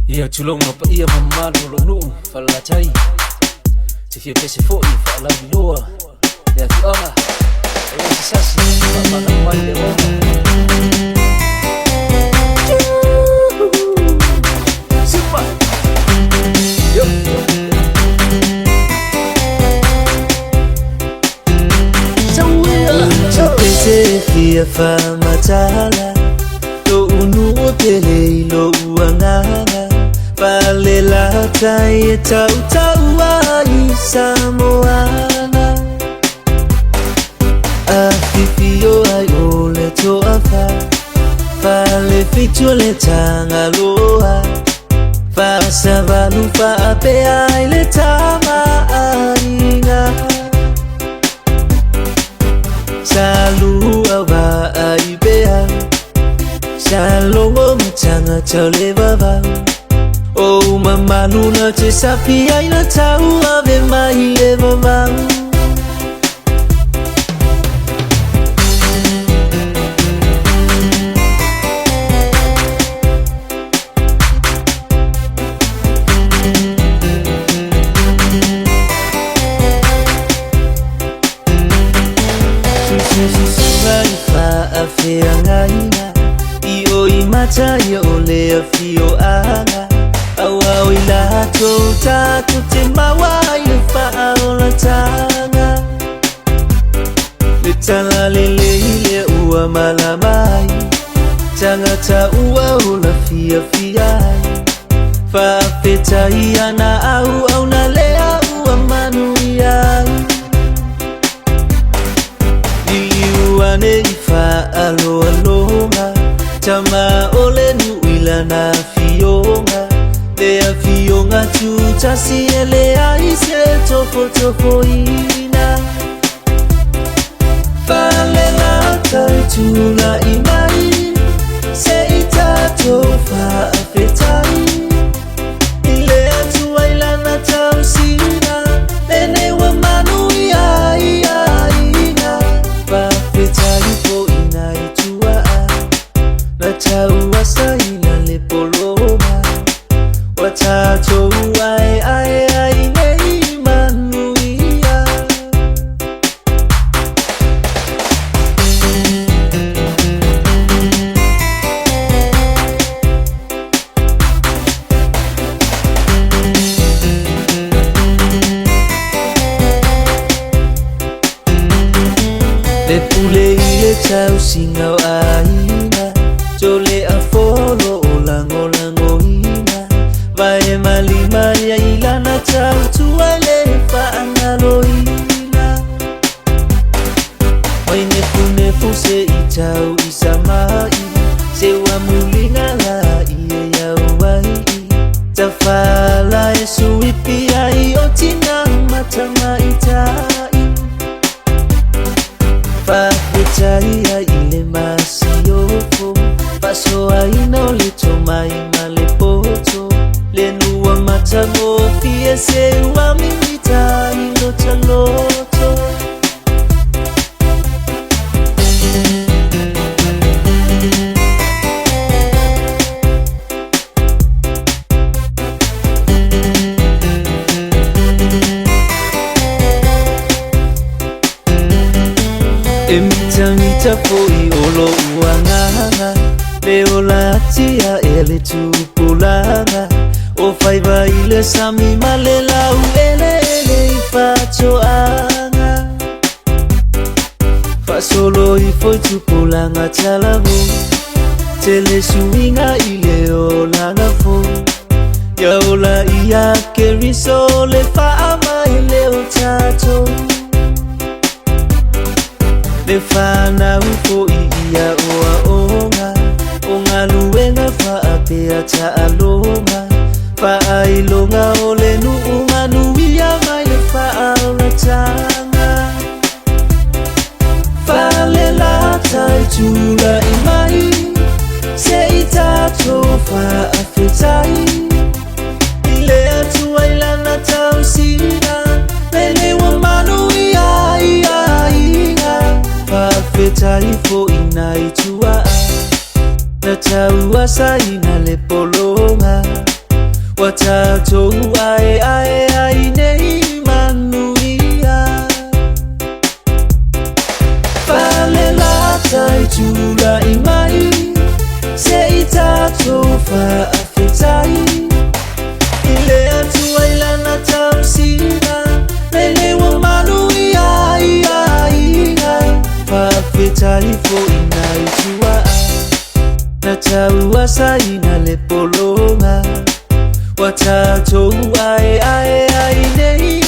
Ia tulong no pa ia mamalu lo nu fala chai. Se fie pese fo I fala loa. Ya fi ala. E se sasi pa na mai le o. Super. Yo. So pese fie fa matala. Lo unu tele lo uanganga. Palela tai tau tau ai Samoana Afifio ai ole to afa Fale ficho le tanga loa Fa savalu fa ape ai le tama ainga Salu awa ai bea Salongo mchanga chole baba Oh mama luna te sapi ai na tau ave mai le mamang Sususuai fa afea ngaina Io I mata io le afio anga Awa ila tota te mawa I fa'aola tanga Le tala lele ua malamai Tanga ta ua ola fia fiai Fa'afeta iana au na lea ua manu iai Ili ua ne I fa'aloalonga Tama ole nu ila na fionga Lea fionga tuta si elea ise tofo ina Fale la taitula imai Se ita tofa afetai Ilea tuaila na tausina Lene wa manu ina Fafetai po ina itua Na tau asa ina le poloma Watato ai nei manuia Le pule ile tau singau aina Jole a folo olango ina Vae malima ya ilana tau tuale fa'angalo ina Waine punefu se itau isamai Se wa mulinga la iye ya uwai Tafala e suipi ai otina matama itai Fa'etai ya ile masiofo Paso ai no le tomai male poto Lenua mata mo fiese wa mimita ino chaloto Emita foi olo uanganga Leo la tia ele tupulanga O fai vai le sami malela ele facho anga Fa solo I foi tupulanga talago Tele suinga ile o langa fo Ya ola ia keriso le fa ama ile o tato Le fa na ufo ia oa onga Onga luenga fa apea ta alonga Fa ailonga ole nu unga nuia mai le fa aula tanga Fa le la taitula imai Se itato fa afetai Ile atu ailana tausina Lele wa manu ia Fa afetai fo ina itua Na tau asa ina le polonga Watatou ai ai ai nei manuia Fale la tai tula imai Se itatou fa afetai Ile atu ai lana tau sina Lele wa manuia ia ia Fa afetai fo ina itua Na tau asa ina le polonga Watatou ai ai ai nei